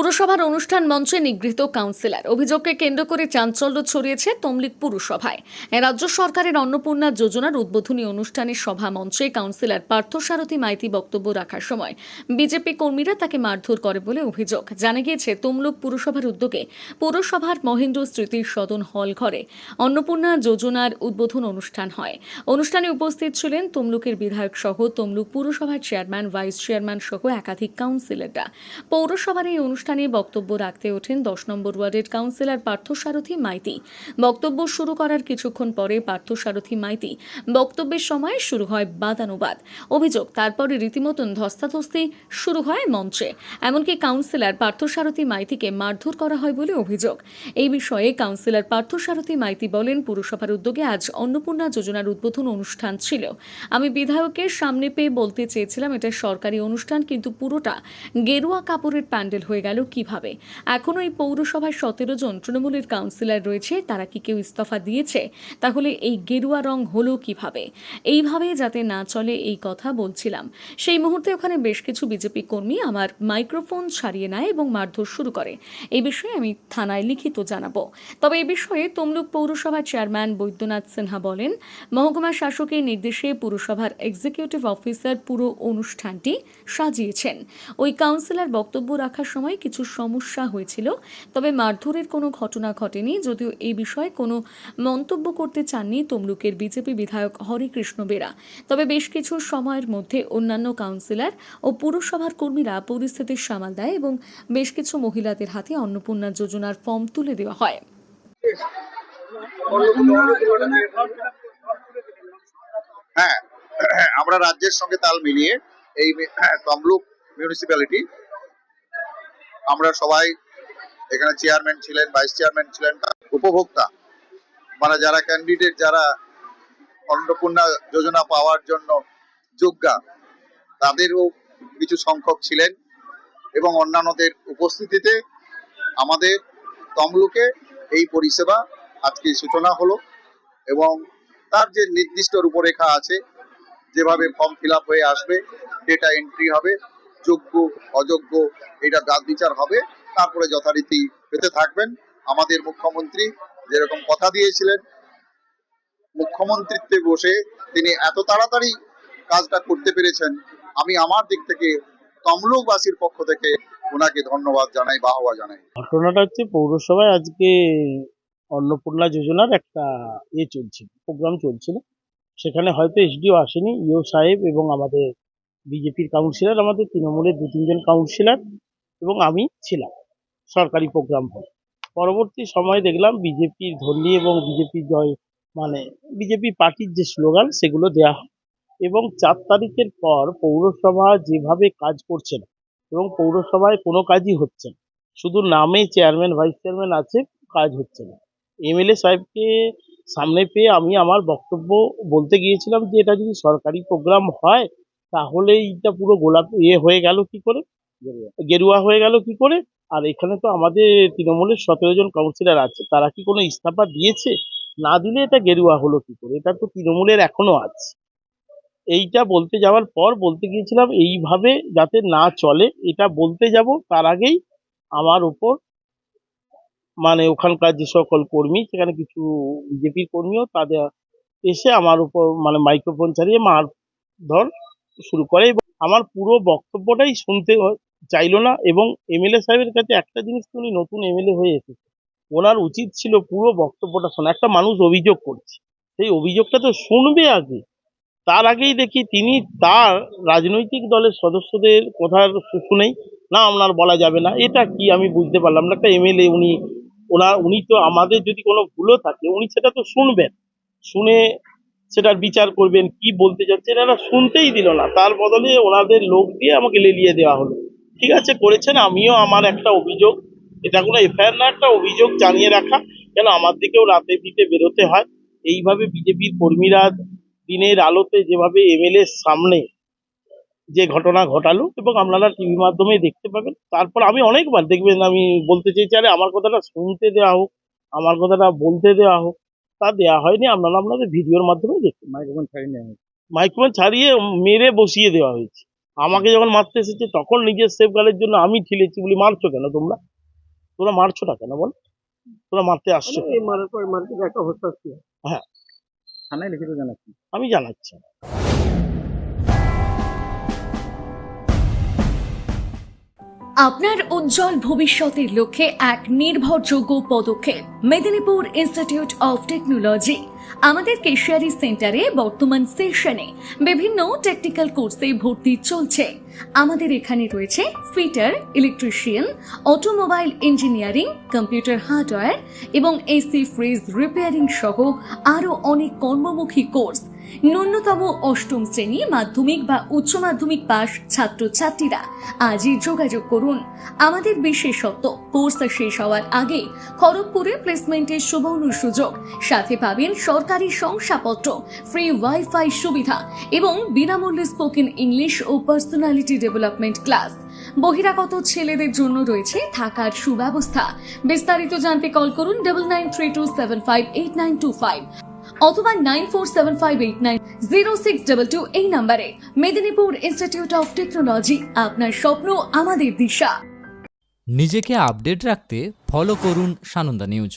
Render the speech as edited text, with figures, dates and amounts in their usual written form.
পৌরসভার অনুষ্ঠান মঞ্চে নিগৃহীত কাউন্সিলর অভিযোগকে কেন্দ্র করে চাঞ্চল্য ছড়িয়েছে তমলিক পুরসভায়। রাজ্য সরকারের অন্নপূর্ণা যোজনার উদ্বোধনী অনুষ্ঠানের সভা মঞ্চে কাউন্সিলর পার্থসারথী মাইতি বক্তব্য রাখার সময় বিজেপি কর্মীরা তাকে মারধর করে বলে অভিযোগ। জানা গিয়েছে, তমলুক পুরসভার উদ্যোগে পৌরসভার মহেন্দ্র স্মৃতি সদন হল ঘরে অন্নপূর্ণা যোজনার উদ্বোধন অনুষ্ঠান হয়। অনুষ্ঠানে উপস্থিত ছিলেন তমলুকের বিধায়ক সহ তমলুক পুরসভার চেয়ারম্যান, ভাইস চেয়ারম্যান সহ একাধিক কাউন্সিলররা। পৌরসভার এই অনুষ্ঠানে বক্তব্য রাখতে ওঠেন 10 নম্বর ওয়ার্ডের কাউন্সিলর পার্থসারথী মাইতি। বক্তব্য শুরু করার কিছুক্ষণ পরে পার্থসারথী মাইতি বক্তব্যের সময় শুরু হয় বাদানুবাদ। অভিযোগ, তারপরে রীতিমতন ধস্তাধস্তি শুরু হয় মঞ্চে। এমনকি কাউন্সিলর পার্থসারথী মাইতিকে মারধর করা হয় বলে অভিযোগ। এই বিষয়ে কাউন্সিলর পার্থসারথী মাইতি বলেন, পুরসভার উদ্যোগে আজ অন্নপূর্ণা যোজনার উদ্বোধন অনুষ্ঠান ছিল। আমি বিধায়কের সামনে পেয়ে বলতে চেয়েছিলাম এটা সরকারি অনুষ্ঠান, কিন্তু পুরোটা গেরুয়া কাপড়ের প্যান্ডেল হয়ে গেল কিভাবে? এখনো এই পৌরসভায় 17 জন তৃণমূলের কাউন্সিলর রয়েছে, তারা কি কেউ ইস্তফা দিয়েছে? তাহলে এই গেরুয়া রং হলো কিভাবে? এইভাবে যাতে না চলে এই কথা বলছিলাম। সেই মুহূর্তে ওখানে বেশ কিছু বিজেপি কর্মী আমার মাইক্রোফোন ছাড়িয়ে নেয় এবং মারধর শুরু করে। এই বিষয়ে আমি থানায় লিখিত জানাবো। তবে এই বিষয়ে তমলুক পৌরসভার চেয়ারম্যান বৈদ্যনাথ সিনহা বলেন, মহকুমা শাসকের নির্দেশে পুরসভার এক্সিকিউটিভ অফিসার পুরো অনুষ্ঠানটি সাজিয়েছেন। ওই কাউন্সিলর বক্তব্য রাখার সময় কিছু সমস্যা হয়েছিল, তবে মারধরের কোনো ঘটনা ঘটেনি। যদিও এই বিষয়ে কোনো মন্তব্য করতে চাননি তমলুকের বিজেপি বিধায়ক হরিকৃষ্ণ বেরা। তবে বেশ কিছু সময়ের মধ্যে অন্যান্য কাউন্সিলর ও পুরসভার কর্মীরা পরিস্থিতি সামাল দেয় এবং বেশ কিছু মহিলাদের হাতে অন্নপূর্ণা যোজনার ফর্ম তুলে দেওয়া হয়। হ্যাঁ, আমরা রাজ্যের সঙ্গে তাল মিলিয়ে এই তমলুক মিউনিসিপ্যালিটি আমরা সবাই, এখানে চেয়ারম্যান ছিলেন, ভাইস চেয়ারম্যান ছিলেন, উপভোক্তা মানে যারা ক্যান্ডিডেট, যারা অন্নপূর্ণা যোজনা পাওয়ার জন্য যোগ্যা, তাদেরও কিছু সংখ্যক ছিলেন এবং অন্যান্যদের উপস্থিতিতে আমাদের তমলুকে এই পরিষেবা আজকে সূচনা হলো। এবং তার যে নির্দিষ্ট রূপরেখা আছে, যেভাবে ফর্ম ফিল আপ হয়ে আসবে, ডেটা এন্ট্রি হবে, যোগ্য অযোগ্য এটা বাদ বিচার হবে, তারপরে যথারীতি পেতে থাকবেন। আমাদের মুখ্যমন্ত্রী যেরকম কথা দিয়েছিলেন, মুখ্যমন্ত্রীত্বে বসে তিনি এত তাড়াতাড়ি কাজটা করতে পেরেছেন, আমি আমার দিক থেকে তমলুকবাসীর পক্ষ থেকে ওনাকে ধন্যবাদ জানাই, বাহবা জানাই। ঘটনাটা হচ্ছে, পৌরসভায় আজকে অন্নপূর্ণা যোজনার একটা চলছিল, প্রোগ্রাম চলছিল। সেখানে হয়তো এসডিও আসেনি, ইও সাহেব এবং আমাদের বিজেপির কাউন্সিলর, আমাদের তৃণমূলের 2-3 জন কাউন্সিলর এবং আমি ছিলাম। সরকারি প্রোগ্রাম হয়। পরবর্তী সময়ে দেখলাম বিজেপির ধর্মী এবং বিজেপির জয়, মানে বিজেপি পার্টির যে স্লোগান সেগুলো দেয়া হয়। এবং 4 তারিখের পর পৌরসভা যেভাবে কাজ করছে না, এবং পৌরসভায় কোনো কাজই হচ্ছে না, শুধু নামে চেয়ারম্যান ভাইস চেয়ারম্যান আছে, কাজ হচ্ছে না। এমএলএ সাহেবকে সামনে পেয়ে আমি আমার বক্তব্য বলতে গিয়েছিলাম যে এটা যদি সরকারি প্রোগ্রাম হয় তাহলে এইটা পুরো গোলাপ হয়ে গেল কি করে, গেরুয়া হয়ে গেল কি করে? আর এখানে তো আমাদের তৃণমূলের 17 জন কাউন্সিলর আছে, তারা কি কোনো ইস্তফা দিয়েছে? না দিলে এটা গেরুয়া হলো কি করে? এটা তো তৃণমূলের এখনো আছে। এইটা বলতে যাওয়ার পর বলতে গিয়েছিলাম এইভাবে যাতে না চলে, এটা বলতে যাব তার আগেই আমার উপর, মানে ওখানকার যে সকল কর্মী, সেখানে কিছু বিজেপির কর্মীও তাদের এসে আমার উপর মানে মাইক্রোফোন চালিয়ে মারধর শুরু করে এবং আমার পুরো বক্তব্যটাই শুনতে চাইলো না। এবং এমএলএ সাহেবের কাছে একটা জিনিস, উনি নতুন এমএলএ হয়ে এসেছে, ওনার উচিত ছিল পুরো বক্তব্যটা শোনা। একটা মানুষ অভিযোগ করছে, সেই অভিযোগটা তো শুনবে আগে। তার আগেই দেখি তিনি তার রাজনৈতিক দলের সদস্যদের কথার শুনেই, না আপনার বলা যাবে না, এটা কি আমি বুঝতে পারলাম না। একটা এমএলএ, উনি তো আমাদের যদি কোনো ভুলও থাকে উনি সেটা তো শুনবেন, শুনে সেটার বিচার করবেন, কি বলতে চাচ্ছেন। এরা শুনতেই দিল না, তার বদলে ওনাদের লোক দিয়ে আমাকে লেলিয়ে দেওয়া হলো। ঠিক আছে, করেছেন, আমিও আমার একটা অভিযোগ, এটা কোনো এফআইআর না, একটা অভিযোগ জানিয়ে রাখা, কেন আমার দিকেও রাতে ভিতে বেরোতে হয়। এইভাবে বিজেপির কর্মীরা দিনের আলোতে যেভাবে এমএলএর সামনে যে ঘটনা ঘটালো, এবং আপনারা টিভি মাধ্যমে দেখতে পাবেন। তারপর আমি অনেকবার দেখবেন আমি বলতে চেয়েছি, আরে আমার কথাটা শুনতে দেওয়া হোক, আমার কথাটা বলতে দেওয়া হোক, তা দেওয়া হয়নি। আপনারা আপনাদের ভিডিওর মাধ্যমে দেখতে, মাইক্রোফোন ছাড়িয়ে মেরে বসিয়ে দেওয়া হয়েছে। আমাকে যখন মারতে এসেছে তখন নিজের সেফ গার্ডের জন্য আমি ঠিলেছি বলি, মারছো কেন তোরা মারছো না কেন বল, তোরা মারতে আসছো কেন? এই মারার পর মার্কেটে একটা অবস্থা ছিল। হ্যাঁ, থানায় লিখিত জানাচ্ছি। আমি জানাচ্ছি। আপনার উজ্জ্বল ভবিষ্যতের লক্ষ্যে এক নির্ভরযোগ্য পদক্ষেপ মেদিনীপুর ইনস্টিটিউট অফ টেকনোলজি। আমাদের কেশিয়ারি সেন্টারে বর্তমান সেশনে বিভিন্ন টেকনিক্যাল কোর্সে ভর্তি চলছে। আমাদের এখানে রয়েছে fitter, electrician, automobile engineering, computer hardware এবং এসি ফ্রিজ রিপেয়ারিং সহ আরও অনেক কর্মমুখী কোর্স। ন্যূনতম অষ্টম শ্রেণী, মাধ্যমিক বা উচ্চ মাধ্যমিক পাস ছাত্রছাত্রীরা আজই যোগাযোগ করুন। আমাদের বিশেষত্ব, কোর্স শেষ হওয়ার আগে খড়গপুরে প্লেসমেন্টের সুবর্ণ সুযোগ, সাথে পাবেন সরকারি শংসাপত্র, ফ্রি ওয়াইফাই সুবিধা এবং বিনামূল্যে স্পোকেন ইংলিশ ও পার্সোনালিটি ডেভেলপমেন্ট ক্লাস। বহিরাগত ছেলেদের জন্য রয়েছে থাকার সুব্যবস্থা। বিস্তারিত জানতে কল করুন 9932758925 অথবা 9475890622 এই নম্বরে। মেদিনীপুর ইনস্টিটিউট অফ টেকনোলজি, আপনার স্বপ্ন আমাদের দিশা। নিজেকে আপডেট রাখতে ফলো করুন সানন্দা নিউজ।